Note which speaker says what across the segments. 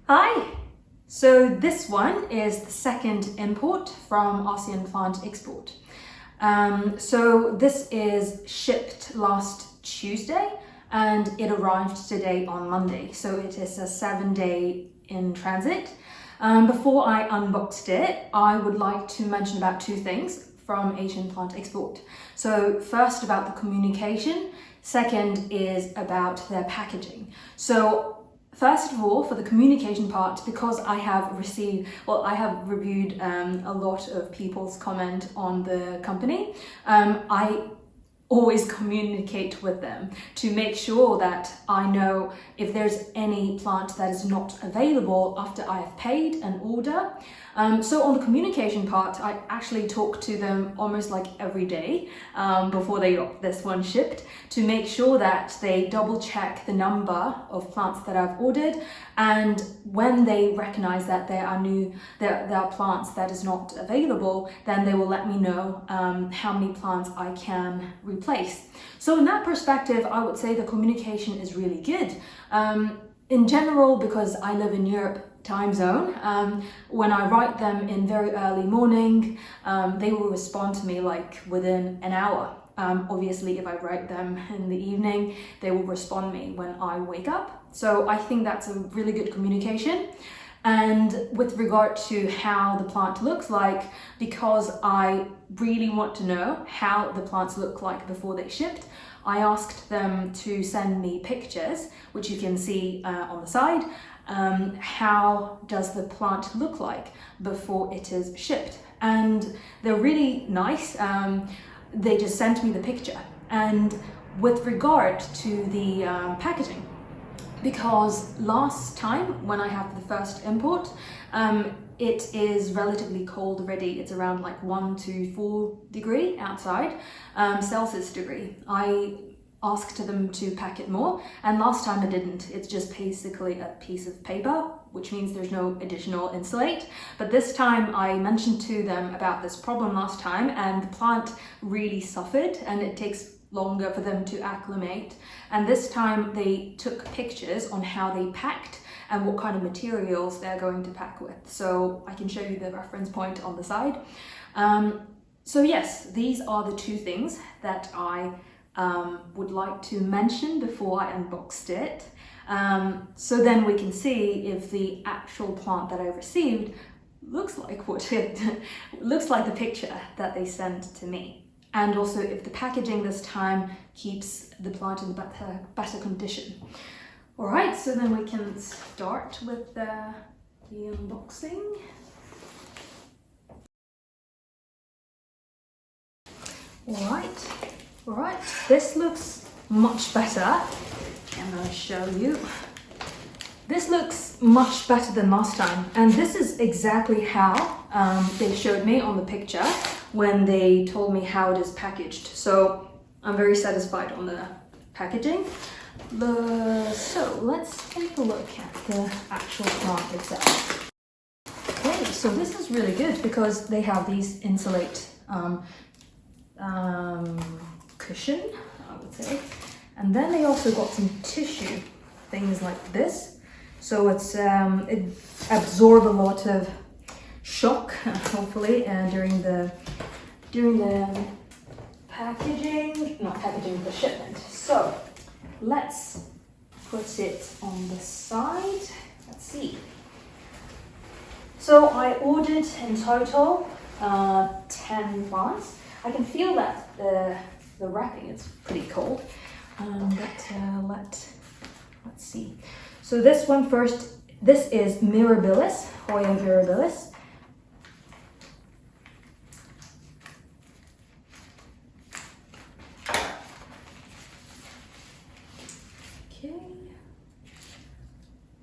Speaker 1: Hi! So this one is the second import from Asean Plant Export. So this is shipped last Tuesday and it arrived today on Monday. So it is a 7-day in transit. Before I unboxed it, I would like to mention about two things from Asean Plant Export. So first about the communication, second is about their packaging. So first of all, for the communication part, because I have reviewed a lot of people's comment on the company, I always communicate with them to make sure that I know if there's any plant that is not available after I have paid an order. So on the communication part, I actually talk to them almost like every day before they got this one shipped to make sure that they double check the number of plants that I've ordered, and when they recognize that there are plants that is not available, then they will let me know how many plants I can replace. So in that perspective, I would say the communication is really good. In general, because I live in Europe time zone, when I write them in very early morning, they will respond to me like within an hour. Obviously, if I write them in the evening, they will respond me when I wake up. So I think that's a really good communication. And with regard to how the plant looks like, because I really want to know how the plants look like before they shipped, I asked them to send me pictures, which you can see on the side. How does the plant look like before it is shipped? And they're really nice. They just sent me the picture. And with regard to the packaging, because last time when I have the first import, it is relatively cold already. It's around like 1 to 4 degree outside, Celsius degree. I asked them to pack it more, and last time I didn't. It's just basically a piece of paper, which means there's no additional insulate. But this time I mentioned to them about this problem last time, and the plant really suffered and it takes longer for them to acclimate. And this time they took pictures on how they packed and what kind of materials they're going to pack with. So I can show you the reference point on the side. So yes, these are the two things that I would like to mention before I unboxed it. So then we can see if the actual plant that I received looks like looks like the picture that they sent to me. And also if the packaging this time keeps the plant in better condition. All right, so then we can start with the unboxing. All right, this looks much better. I'm going to show you. This looks much better than last time, and this is exactly how they showed me on the picture when they told me how it is packaged. So I'm very satisfied on the packaging. So let's take a look at the actual plant itself. Okay, so this is really good because they have these insulate cushion, I would say, and then they also got some tissue, things like this. So it absorbs a lot of shock, hopefully, during the packaging, not packaging, the shipment. So let's put it on the side. Let's see. So I ordered in total 10 plants. I can feel that the wrapping is pretty cold, let's see. So this one first, this is Mirabilis, Hoya Mirabilis. Okay,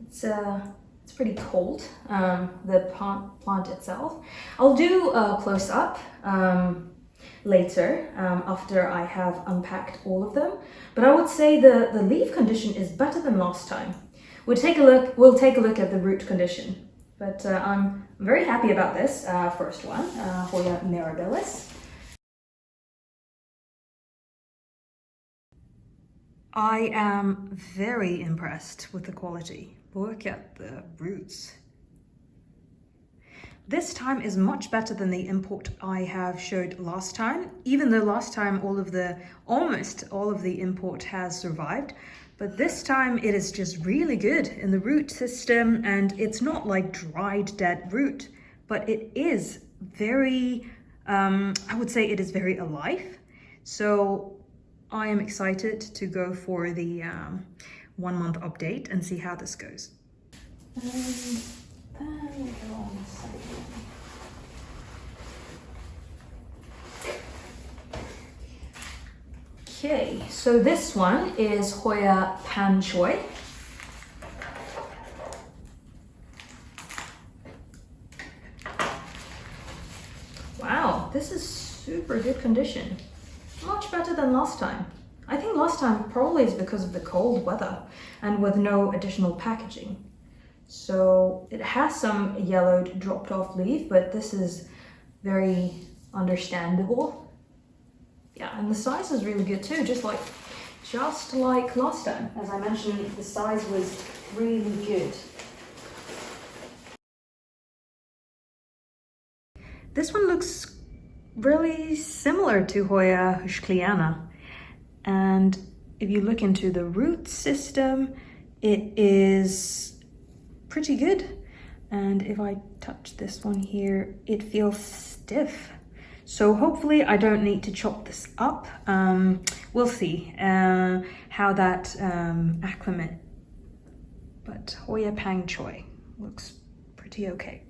Speaker 1: it's pretty cold, the plant itself. I'll do a close-up later after I have unpacked all of them, but I would say the leaf condition is better than last time. We'll take a look at the root condition, but I'm very happy about this first one, Hoya Mirabilis. I am very impressed with the quality, look at the roots. This time is much better than the import I have showed last time, even though last time almost all of the import has survived. But this time it is just really good in the root system, and it's not like dried dead root, but it is very, I would say it is very alive. So I am excited to go for the 1 month update and see how this goes. And then we go on the second one. Okay, so this one is Hoya Panchoi. Wow, this is super good condition. Much better than last time. I think last time probably is because of the cold weather and with no additional packaging. So it has some yellowed dropped off leaf, but this is very understandable. Yeah, and the size is really good too, just like last time. As I mentioned, the size was really good. This one looks really similar to Hoya Kastbergii. And if you look into the root system, it is pretty good. And if I touch this one here, it feels stiff. So hopefully I don't need to chop this up. We'll see how that acclimate. But Hoya Panchoi looks pretty okay.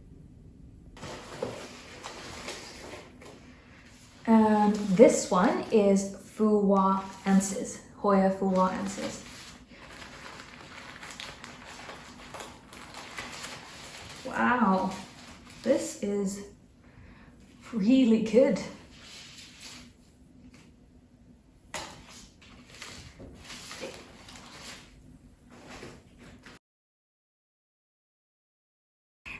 Speaker 1: And this one is Phuwuaensis, Hoya Phuwuaensis. Wow, this is really good.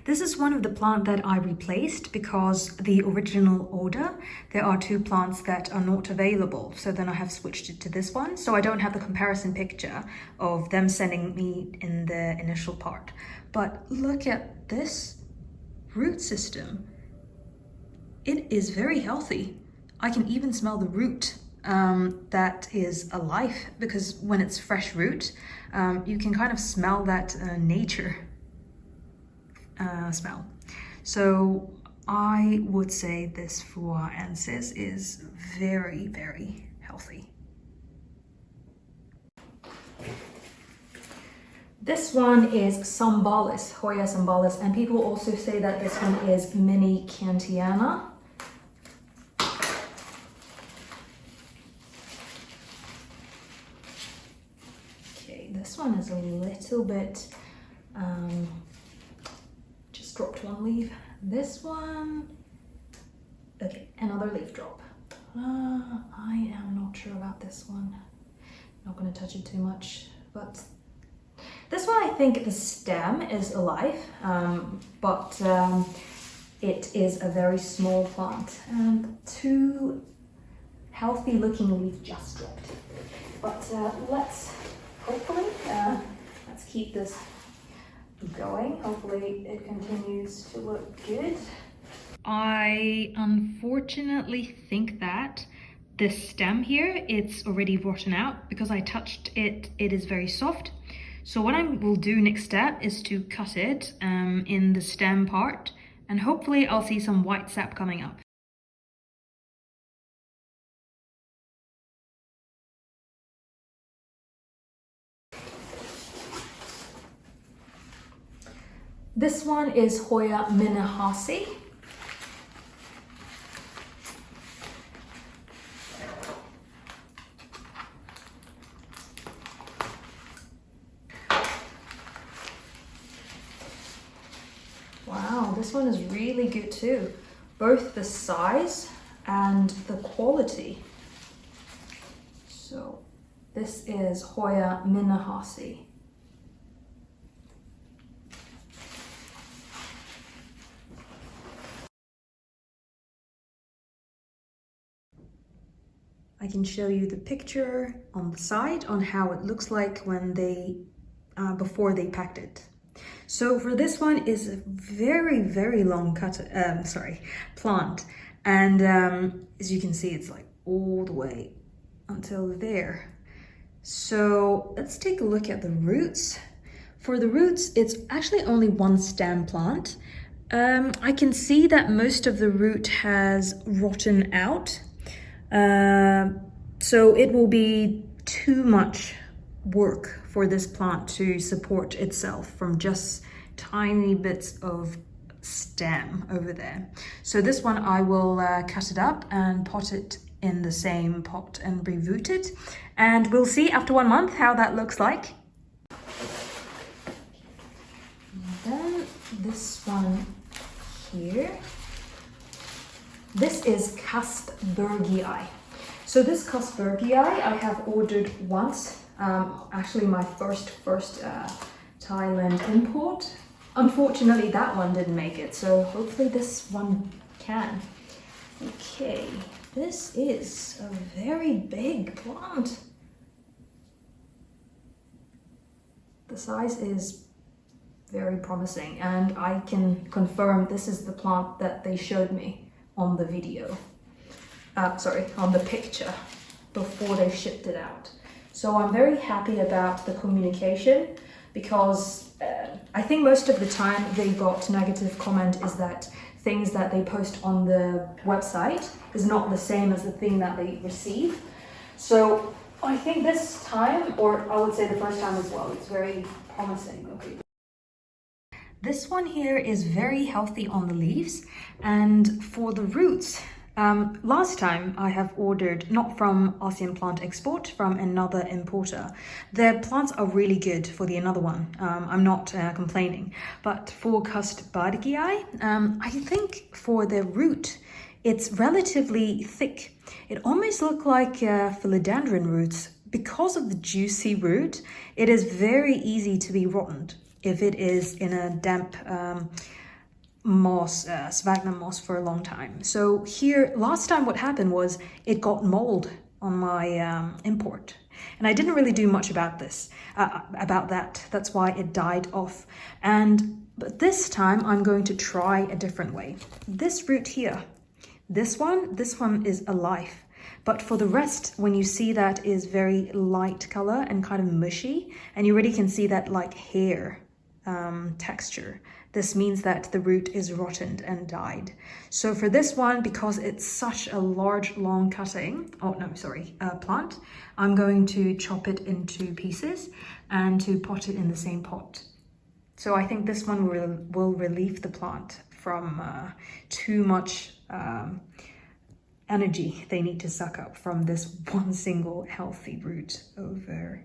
Speaker 1: This is one of the plants that I replaced because the original order, there are 2 plants that are not available. So then I have switched it to this one. So I don't have the comparison picture of them sending me in the initial part. But look at this root system. It is very healthy. I can even smell the root that is alive, because when it's fresh root, you can kind of smell that nature smell. So I would say this Phuwuaensis is very, very healthy. This one is Zambales, Hoya Zambales, and people also say that this one is mini Kentiana. Okay, this one is a little bit dropped one leaf. This one, okay, another leaf drop. I am not sure about this one. Not going to touch it too much, but this one I think the stem is alive, but it is a very small plant, and 2 healthy looking leaves just dropped. But let's keep this going. Hopefully it continues to look good. I unfortunately think that this stem here, it's already rotten out because I touched it. It is very soft. So what I will do next step is to cut it in the stem part, and hopefully I'll see some white sap coming up. This one is Hoya Minahassae. Wow, this one is really good too. Both the size and the quality. So this is Hoya Minahassae. I can show you the picture on the side on how it looks like when they before they packed it. So for this one is a very, very long plant. And as you can see, it's like all the way until there. So let's take a look at the roots. For the roots, it's actually only one stem plant. I can see that most of the root has rotten out. So it will be too much work for this plant to support itself from just tiny bits of stem over there. So this one I will cut it up and pot it in the same pot and reroot it, and we'll see after 1 month how that looks like. And then this one here, this is Kastbergii. So this Kastbergii I have ordered once, actually my first Thailand import. Unfortunately that one didn't make it, so hopefully this one can. Okay, this is a very big plant. The size is very promising, and I can confirm this is the plant that they showed me on the video. On the picture before they shipped it out. So I'm very happy about the communication, because I think most of the time they got negative comment is that things that they post on the website is not the same as the thing that they receive. So I think this time, or I would say the first time as well, it's very promising. Okay. This one here is very healthy on the leaves, and for the roots, last time I have ordered, not from Asean Plant Export, from another importer. Their plants are really good for the another one. I'm not complaining. But for Kastbergii, I think for the root, it's relatively thick. It almost looks like philodendron roots. Because of the juicy root, it is very easy to be rotten if it is in a damp moss, sphagnum moss for a long time. So here, last time what happened was it got mold on my import, and I didn't really do much about this, about that. That's why it died off. But this time I'm going to try a different way. This root here, this one is alive. But for the rest, when you see that is very light color and kind of mushy, and you already can see that like hair texture, this means that the root is rotted and died. So for this one, because it's such a large, long plant, I'm going to chop it into pieces and to pot it in the same pot. So I think this one will relieve the plant from too much energy they need to suck up from this one single healthy root over.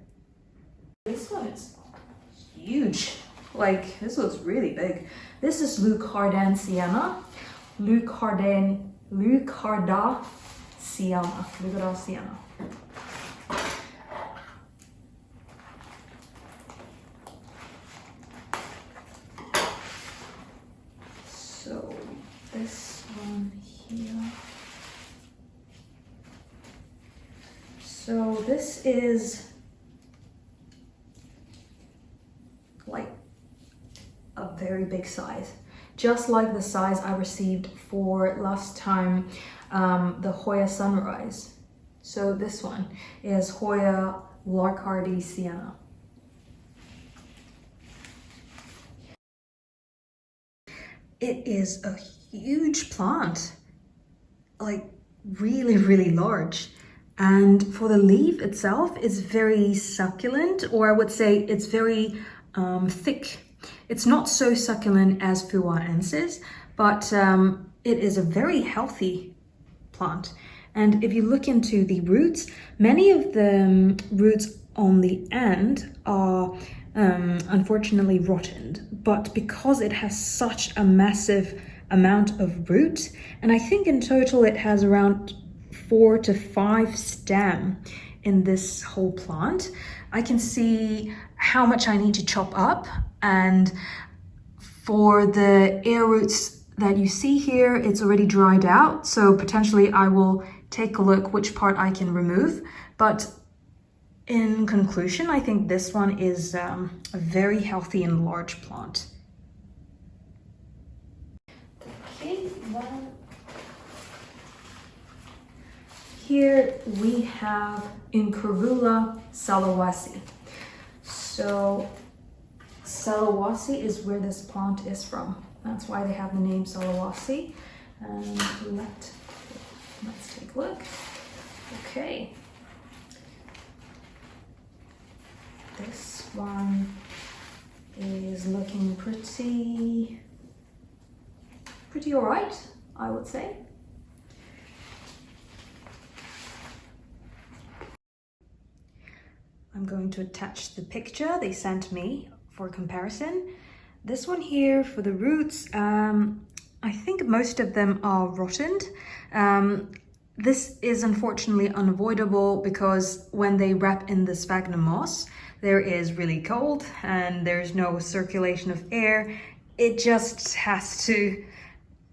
Speaker 1: This one is huge. Like, this looks really big. This is Lucardenasiana. Lucardenasiana. So this one here. So this is like a very big size, just like the size I received for last time, the Hoya Sunrise. So this one is Hoya Lucardenasiana. It is a huge plant, like really, really large. And for the leaf itself, it's very succulent, or I would say it's very thick. It's not so succulent as Phuwuaensis, but it is a very healthy plant. And if you look into the roots, many of the roots on the end are unfortunately rotten, but because it has such a massive amount of root, and I think in total it has around 4 to 5 stem in this whole plant, I can see how much I need to chop up. And for the air roots that you see here, it's already dried out, so potentially I will take a look which part I can remove. But In conclusion, I think this one is a very healthy and large plant. Okay, then here we have Incurvula Selawesi. So Selawesi is where this plant is from. That's why they have the name Selawesi. And let's take a look. Okay. This one is looking pretty all right, I would say. I'm going to attach the picture they sent me for comparison. This one here for the roots, I think most of them are rotted. This is unfortunately unavoidable because when they wrap in the sphagnum moss, there is really cold and there's no circulation of air. It just has to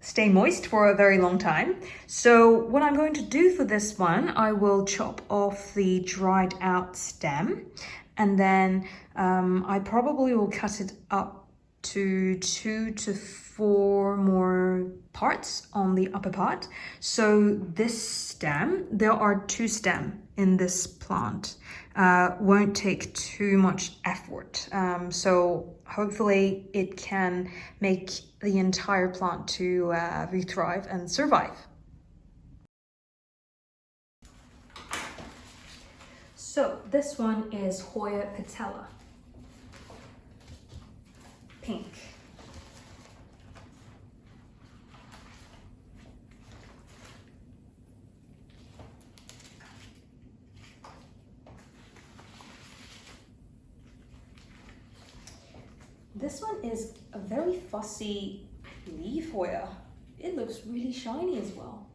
Speaker 1: stay moist for a very long time. So what I'm going to do for this one, I will chop off the dried out stem, and then I probably will cut it up to 2 to 4 more parts on the upper part. So this stem, there are 2 stems in this plant, won't take too much effort. So hopefully it can make the entire plant to thrive and survive. So this one is Hoya Patella, pink. This one is a very fussy leaf Hoya. It looks really shiny as well.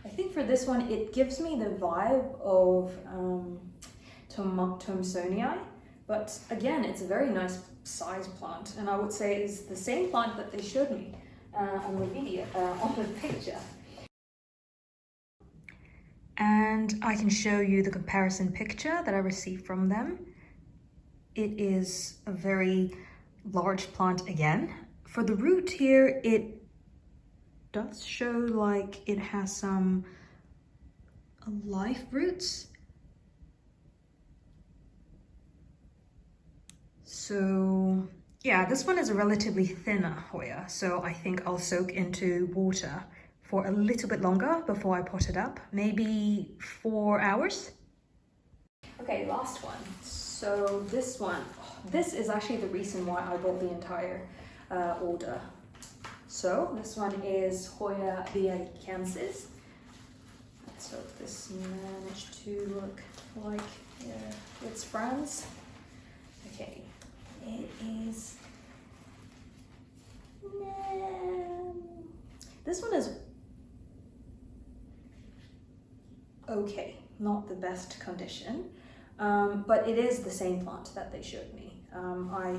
Speaker 1: I think for this one, it gives me the vibe of Thomsonii, but again, it's a very nice size plant, and I would say it's the same plant that they showed me on the video, on the picture. And I can show you the comparison picture that I received from them. It is a very large plant again. For the root here, it does show like it has some live roots. So yeah, this one is a relatively thinner Hoya, so I think I'll soak into water for a little bit longer before I pot it up, maybe 4 hours. Okay, last one. So this one, this is actually the reason why I bought the entire order. So this one is Hoya Biakensis. Let's hope this managed to look like its friends. Okay, it is. This one is okay, not the best condition. But it is the same plant that they showed me. I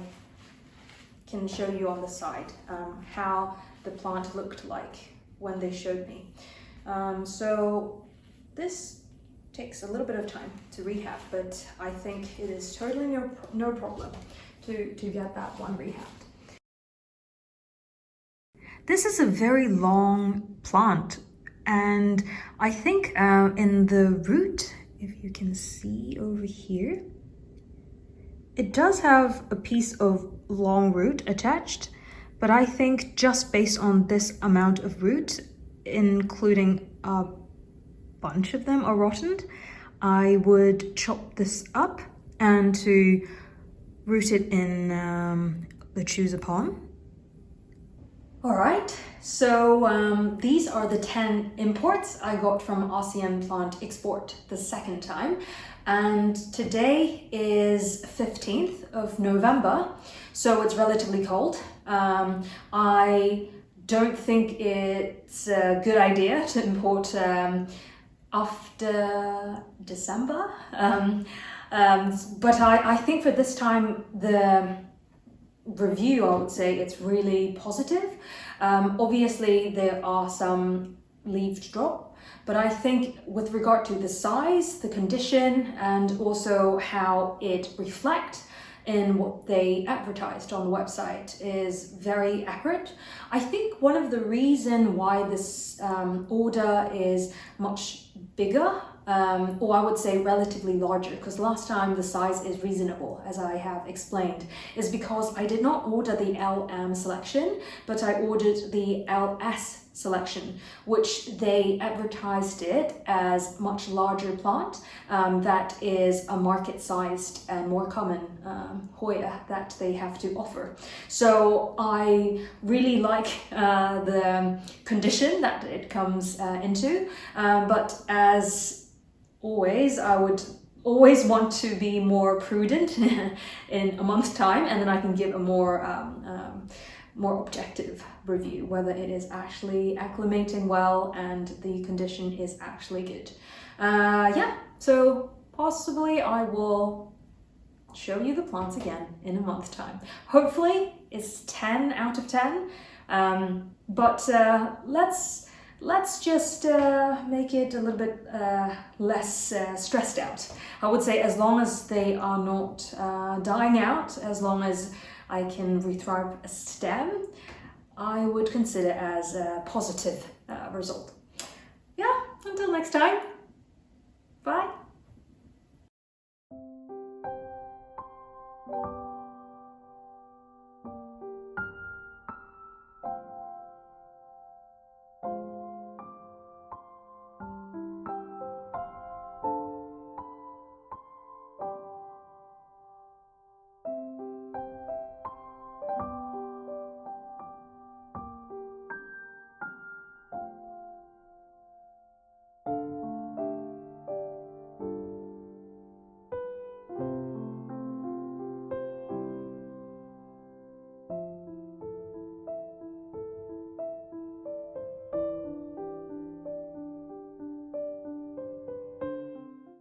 Speaker 1: can show you on the side how the plant looked like when they showed me. So this takes a little bit of time to rehab, but I think it is totally no problem to get that one rehabbed. This is a very long plant, and I think in the root, if you can see over here, it does have a piece of long root attached, but I think just based on this amount of root, including a bunch of them are rotten, I would chop this up and to root it in the choose upon. All right, so these are the 10 imports I got from Asean Plant Export the second time. And today is 15th of November, so it's relatively cold. I don't think it's a good idea to import after December. But I think for this time, the review, I would say it's really positive. Obviously, there are some leaf drop. But I think with regard to the size, the condition, and also how it reflects in what they advertised on the website is very accurate. I think one of the reasons why this order is much bigger, or I would say relatively larger, because last time the size is reasonable, as I have explained, is because I did not order the LM selection, but I ordered the LS selection, which they advertised it as much larger plant that is a market-sized and more common Hoya that they have to offer. So I really like the condition that it comes into, but as always, I would always want to be more prudent in a month's time, and then I can give a more objective review, whether it is actually acclimating well and the condition is actually good. Yeah, so possibly I will show you the plants again in a month's time. Hopefully it's 10 out of 10, but let's just make it a little bit less stressed out. I would say as long as they are not dying out, as long as I can retrieve a stem, I would consider as a positive result. Yeah, until next time, bye.